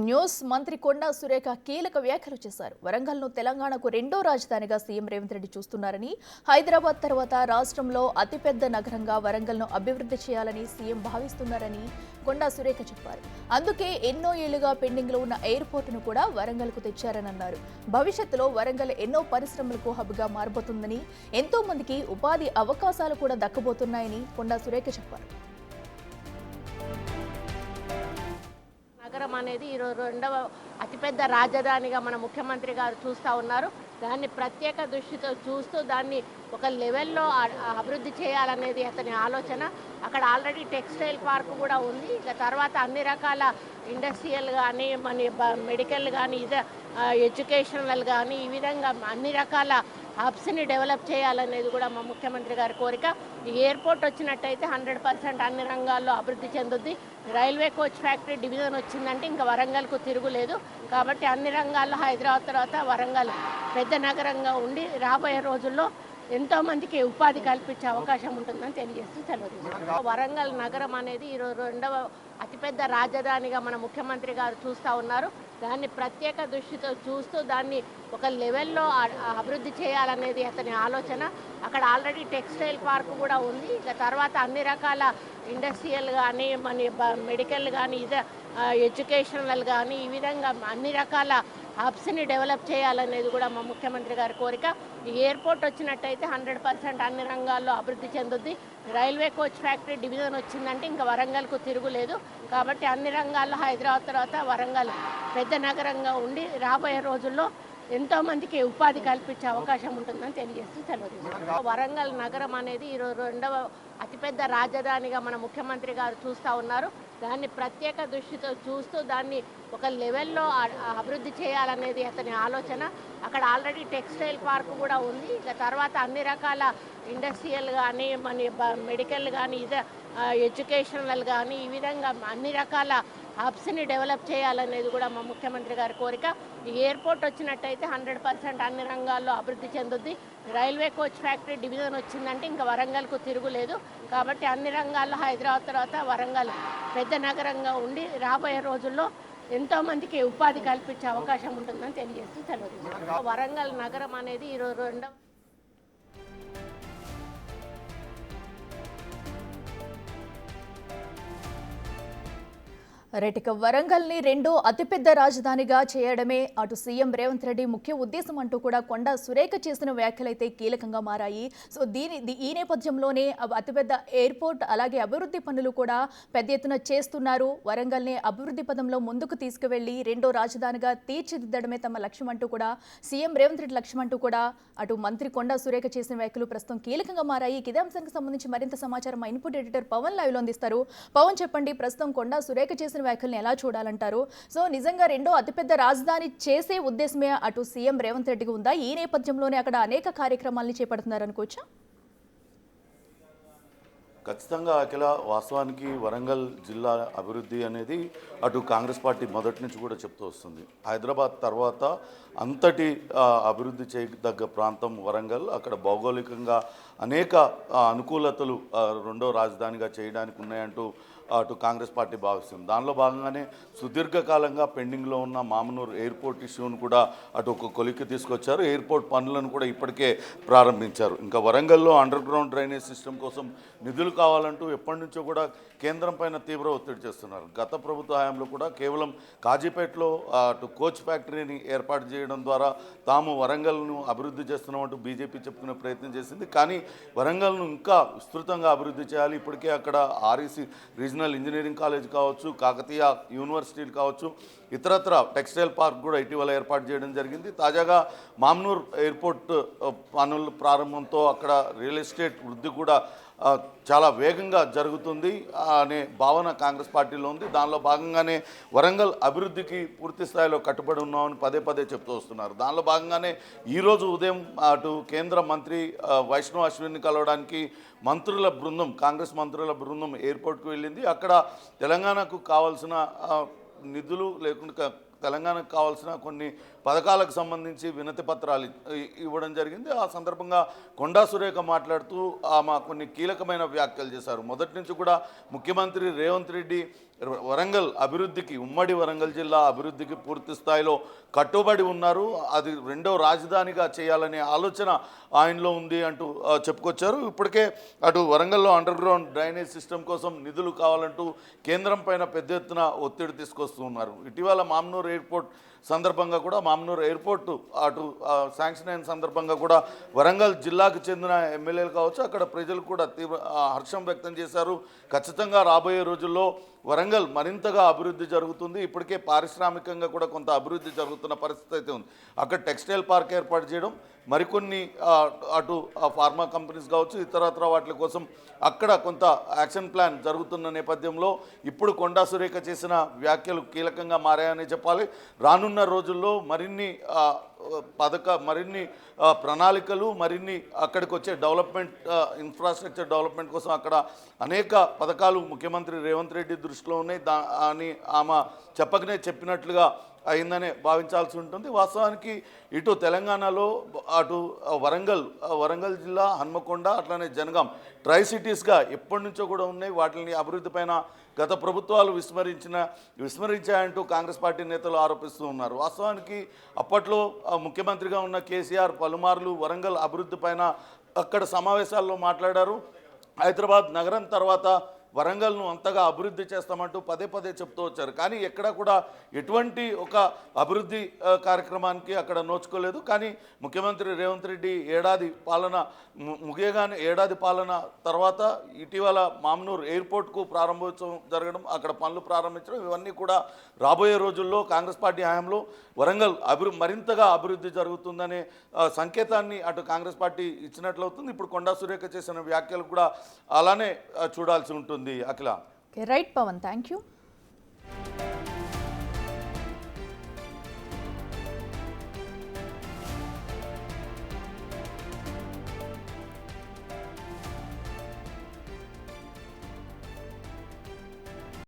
News మంత్రి కొండా సురేఖ కీలక వ్యాఖ్యలు చేశారు. వరంగల్ను తెలంగాణకు రెండో రాజధానిగా సీఎం రేవంత్ రెడ్డి చూస్తున్నారని, హైదరాబాద్ తర్వాత రాష్ట్రంలో అతిపెద్ద నగరంగా వరంగల్ను అభివృద్ధి చేయాలని సీఎం భావిస్తున్నారని కొండా సురేఖ చెప్పారు. అందుకే ఎన్నో ఏళ్లుగా పెండింగ్లో ఉన్న ఎయిర్పోర్టును కూడా వరంగల్కు తెచ్చారని అన్నారు. భవిష్యత్తులో వరంగల్ ఎన్నో పరిశ్రమలకు హబ్గా మారబోతుందని, ఎంతో మందికి ఉపాధి అవకాశాలు కూడా దక్కబోతున్నాయని కొండా సురేఖ చెప్పారు. నగరం అనేది ఈరోజు రెండవ అతిపెద్ద రాజధానిగా మన ముఖ్యమంత్రి గారు చూస్తూ ఉన్నారు. దాన్ని ప్రత్యేక దృష్టితో చూస్తూ దాన్ని ఒక లెవెల్లో అభివృద్ధి చేయాలనేది అతని ఆలోచన. అక్కడ ఆల్రెడీ టెక్స్టైల్ పార్క్ కూడా ఉంది. ఇక తర్వాత అన్ని రకాల ఇండస్ట్రియల్ కానీ మెడికల్ కానీ ఎడ్యుకేషనల్ కానీ ఈ విధంగా అన్ని రకాల హబ్స్ని డెవలప్ చేయాలనేది కూడా మా ముఖ్యమంత్రి గారి కోరిక. ఈ ఎయిర్పోర్ట్ వచ్చినట్టయితే 100% అన్ని రంగాల్లో అభివృద్ధి చెందుద్ది. రైల్వే కోచ్ ఫ్యాక్టరీ డివిజన్ వచ్చిందంటే ఇంకా వరంగల్కు తిరుగులేదు. కాబట్టి అన్ని రంగాల్లో హైదరాబాద్ తర్వాత వరంగల్ పెద్ద నగరంగా ఉండి రాబోయే రోజుల్లో ఎంతోమందికి ఉపాధి కల్పించే అవకాశం ఉంటుందని తెలియజేస్తూ సెలవు. వరంగల్ నగరం అనేది ఈరోజు రెండవ అతిపెద్ద రాజధానిగా మన ముఖ్యమంత్రి గారు చూస్తూ ఉన్నారు. దాన్ని ప్రత్యేక దృష్టితో చూస్తూ దాన్ని ఒక లెవెల్లో అభివృద్ధి చేయాలనేది అతని ఆలోచన. అక్కడ ఆల్రెడీ టెక్స్టైల్ పార్క్ కూడా ఉంది. ఇక తర్వాత అన్ని రకాల ఇండస్ట్రియల్ కానీ మెడికల్ కానీ ఎడ్యుకేషనల్ కానీ ఈ విధంగా అన్ని రకాల హబ్స్ని డెవలప్ చేయాలనేది కూడా మా ముఖ్యమంత్రి గారి కోరిక. ఈ ఎయిర్పోర్ట్ వచ్చినట్టయితే 100% అన్ని రంగాల్లో అభివృద్ధి చెందుద్ది. రైల్వే కోచ్ ఫ్యాక్టరీ డివిజన్ వచ్చిందంటే ఇంకా వరంగల్కు తిరుగులేదు. కాబట్టి అన్ని రంగాల్లో హైదరాబాద్ తర్వాత వరంగల్ పెద్ద నగరంగా ఉండి రాబోయే రోజుల్లో ఎంతోమందికి ఉపాధి కల్పించే అవకాశం ఉంటుందని తెలియజేస్తూ సెలవు. వరంగల్ నగరం అనేది ఈరోజు రెండవ అతిపెద్ద రాజధానిగా మన ముఖ్యమంత్రి గారు చూస్తూ ఉన్నారు. దాన్ని ప్రత్యేక దృష్టితో చూస్తూ దాన్ని ఒక లెవెల్లో అభివృద్ధి చేయాలనేది అతని ఆలోచన. అక్కడ ఆల్రెడీ టెక్స్టైల్ పార్క్ కూడా ఉంది. ఇక తర్వాత అన్ని రకాల ఇండస్ట్రియల్ కానీ మెడికల్ కానీ ఎడ్యుకేషనల్ కానీ ఈ విధంగా అన్ని రకాల హబ్స్ని డెవలప్ చేయాలనేది కూడా మా ముఖ్యమంత్రి గారి కోరిక. ఈ ఎయిర్పోర్ట్ వచ్చినట్టయితే 100% అన్ని రంగాల్లో అభివృద్ధి చెందుద్ది. రైల్వే కోచ్ ఫ్యాక్టరీ డివిజన్ వచ్చిందంటే ఇంకా వరంగల్కు తిరుగులేదు. కాబట్టి అన్ని రంగాల్లో హైదరాబాద్ తర్వాత వరంగల్ పెద్ద నగరంగా ఉండి రాబోయే రోజుల్లో ఎంతోమందికి ఉపాధి కల్పించే అవకాశం ఉంటుందని తెలియజేస్తూ సెలవు. వరంగల్ నగరం అనేది ఈరోజు రెండవ రైట్. వరంగల్ని రెండో అతిపెద్ద రాజధానిగా చేయడమే అటు సీఎం రేవంత్ రెడ్డి ముఖ్య ఉద్దేశం అంటూ కూడా కొండా సురేఖ చేసిన వ్యాఖ్యలైతే కీలకంగా మారాయి. సో ఈ నేపథ్యంలోనే అతిపెద్ద ఎయిర్పోర్ట్ అలాగే అభివృద్ధి పనులు కూడా పెద్ద ఎత్తున చేస్తున్నారు. వరంగల్ని అభివృద్ధి పదంలో ముందుకు తీసుకువెళ్లి రెండో రాజధానిగా తీర్చిదిద్దడమే తమ లక్ష్యం అంటూ కూడా సీఎం రేవంత్ రెడ్డి లక్ష్యం అంటూ కూడా అటు మంత్రి కొండా సురేఖ చేసిన వ్యాఖ్యలు ప్రస్తుతం కీలకంగా మారాయి. ఇదే అంశానికి సంబంధించి మరింత సమాచారం మా ఇన్పుట్ ఎడిటర్ పవన్ లైవ్ లో అందిస్తారు. పవన్, చెప్పండి, ప్రస్తుతం కొండా సురేఖ చేసిన వ్యాఖ్యలను ఎలా చూడాలంటారు? సో నిజంగా రెండో అతిపెద్ద రాజధాని చేసే ఉద్దేశమే అటు సీఎం రేవంత్ రెడ్డికి ఉందా? ఈ నేపథ్యంలోనే అక్కడ అనేక కార్యక్రమాలను చేపడుతున్నారు అనుకోవచ్చా? ఖచ్చితంగా అఖిల, వాస్తవానికి వరంగల్ జిల్లా అభివృద్ధి అనేది అటు కాంగ్రెస్ పార్టీ మొదటి నుంచి కూడా చెప్తూ వస్తుంది. హైదరాబాద్ తర్వాత అంతటి అభివృద్ధి చేయదగ్గ ప్రాంతం వరంగల్. అక్కడ భౌగోళికంగా అనేక అనుకూలతలు రెండో రాజధానిగా చేయడానికి ఉన్నాయంటూ అటు కాంగ్రెస్ పార్టీ భావిస్తుంది. దానిలో భాగంగానే సుదీర్ఘకాలంగా పెండింగ్లో ఉన్న మామనూరు ఎయిర్పోర్ట్ ఇష్యూను కూడా అటు ఒక కొలిక్కి తీసుకొచ్చారు. ఎయిర్పోర్ట్ పనులను కూడా ఇప్పటికే ప్రారంభించారు. ఇంకా వరంగల్లో అండర్ గ్రౌండ్ డ్రైనేజ్ సిస్టమ్ కోసం నిధులు కావాలంటూ ఎప్పటి నుంచో కూడా కేంద్రం పైన తీవ్ర ఒత్తిడి చేస్తున్నారు. గత ప్రభుత్వ హయాంలో కూడా కేవలం కాజీపేటలో అటు కోచ్ ఫ్యాక్టరీని ఏర్పాటు చేయడం ద్వారా తాము వరంగల్ను అభివృద్ధి చేస్తున్నామంటూ బీజేపీ చెప్పుకునే ప్రయత్నం చేసింది. కానీ వరంగల్ను ఇంకా విస్తృతంగా అభివృద్ధి చేయాలి. ఇప్పటికే అక్కడ ఆర్ఈసీ రీజనల్ ఇంజనీరింగ్ కాలేజ్ కావచ్చు, కాకతీయ యూనివర్సిటీలు కావచ్చు, ఇతరత్ర టెక్స్టైల్ పార్క్ కూడా ఇటీవల ఏర్పాటు చేయడం జరిగింది. తాజాగా మామ్నూర్ ఎయిర్పోర్ట్ పనుల ప్రారంభంతో అక్కడ రియల్ ఎస్టేట్ వృద్ధి కూడా చాలా వేగంగా జరుగుతుంది అనే భావన కాంగ్రెస్ పార్టీలో ఉంది. దానిలో భాగంగానే వరంగల్ అభివృద్ధికి పూర్తి స్థాయిలో కట్టుబడి ఉన్నామని పదే పదే చెప్తూ వస్తున్నారు. దానిలో భాగంగానే ఈరోజు ఉదయం అటు కేంద్ర మంత్రి వైష్ణవ్ అశ్విన్ని కలవడానికి మంత్రుల బృందం, కాంగ్రెస్ మంత్రుల బృందం ఎయిర్పోర్ట్కు వెళ్ళింది. అక్కడ తెలంగాణకు కావాల్సిన నిధులు లేకుండా తెలంగాణకు కావాల్సిన కొన్ని పథకాలకు సంబంధించి వినతి పత్రాలు ఇవ్వడం జరిగింది. ఆ సందర్భంగా కొండా సురేఖ మాట్లాడుతూ ఆమె కొన్ని కీలకమైన వ్యాఖ్యలు చేశారు. మొదటి నుంచి కూడా ముఖ్యమంత్రి రేవంత్ రెడ్డి వరంగల్ అభివృద్ధికి, ఉమ్మడి వరంగల్ జిల్లా అభివృద్ధికి పూర్తి స్థాయిలో కట్టుబడి ఉన్నారు. అది రెండో రాజధానిగా చేయాలనే ఆలోచన ఆయనలో ఉంది అంటూ చెప్పుకొచ్చారు. ఇప్పటికే అటు వరంగల్లో అండర్ గ్రౌండ్ డ్రైనేజ్ సిస్టమ్ కోసం నిధులు కావాలంటూ కేంద్రం పైన పెద్ద ఎత్తున ఒత్తిడి తీసుకొస్తూ ఉన్నారు. ఇటీవల మామ్నూర్ ఎయిర్పోర్ట్ సందర్భంగా కూడా, మామ్నూర్ ఎయిర్పోర్టు అటు శాంక్షన్ అయిన సందర్భంగా కూడా వరంగల్ జిల్లాకు చెందిన ఎమ్మెల్యేలు కావచ్చు, అక్కడ ప్రజలు కూడా తీవ్ర హర్షం వ్యక్తం చేశారు. ఖచ్చితంగా రాబోయే రోజుల్లో వరంగల్ మరింతగా అభివృద్ధి జరుగుతుంది. ఇప్పటికే పారిశ్రామికంగా కూడా కొంత అభివృద్ధి జరుగుతున్న పరిస్థితి అయితే ఉంది. అక్కడ టెక్స్టైల్ పార్క్ ఏర్పాటు చేయడం, మరికొన్ని అటు ఫార్మా కంపెనీస్ కావచ్చు, ఇతరత్ర వాటి కోసం అక్కడ కొంత యాక్షన్ ప్లాన్ జరుగుతున్న నేపథ్యంలో ఇప్పుడు కొండా సురేఖ చేసిన వ్యాఖ్యలు కీలకంగా మారాయని చెప్పాలి. రానున్న రోజుల్లో మరిన్ని మరిన్ని ప్రణాళికలు, మరిన్ని అక్కడికి వచ్చే డెవలప్మెంట్, ఇన్ఫ్రాస్ట్రక్చర్ డెవలప్మెంట్ కోసం అక్కడ అనేక పథకాలు ముఖ్యమంత్రి రేవంత్ రెడ్డి దృష్టిలో ఉన్నాయి. అని ఆమె చెప్పకనే చెప్పినట్లుగా అయిందనే భావించాల్సి ఉంటుంది. వాస్తవానికి ఇటు తెలంగాణలో అటు వరంగల్ జిల్లా, హన్మకొండ, అట్లానే జనగాం ట్రై సిటీస్గా ఎప్పటి నుంచో కూడా ఉన్నాయి. వాటిని అభివృద్ధి పైన గత ప్రభుత్వాలు విస్మరించాయంటూ కాంగ్రెస్ పార్టీ నేతలు ఆరోపిస్తూ ఉన్నారు. వాస్తవానికి అప్పట్లో ముఖ్యమంత్రిగా ఉన్న కేసీఆర్ పలుమార్లు వరంగల్ అభివృద్ధి పైన అక్కడ సమావేశాల్లో మాట్లాడారు. హైదరాబాద్ నగరం తర్వాత వరంగల్ను అంతగా అభివృద్ధి చేస్తామంటూ పదే పదే చెప్తూ వచ్చారు. కానీ ఎక్కడా కూడా ఎటువంటి ఒక అభివృద్ధి కార్యక్రమానికి అక్కడ నోచుకోలేదు. కానీ ముఖ్యమంత్రి రేవంత్ రెడ్డి ఏడాది పాలన తర్వాత ఇటీవల మామ్నూర్ ఎయిర్పోర్ట్కు ప్రారంభోత్సవం జరగడం, అక్కడ పనులు ప్రారంభించడం, ఇవన్నీ కూడా రాబోయే రోజుల్లో కాంగ్రెస్ పార్టీ హయాంలో వరంగల్ మరింతగా అభివృద్ధి జరుగుతుందనే సంకేతాన్ని అటు కాంగ్రెస్ పార్టీ ఇచ్చినట్లవుతుంది. ఇప్పుడు కొండా సురేఖ చేసిన వ్యాఖ్యలు కూడా అలానే చూడాల్సి ఉంటుంది. Akhila. Right Pavan, thank you.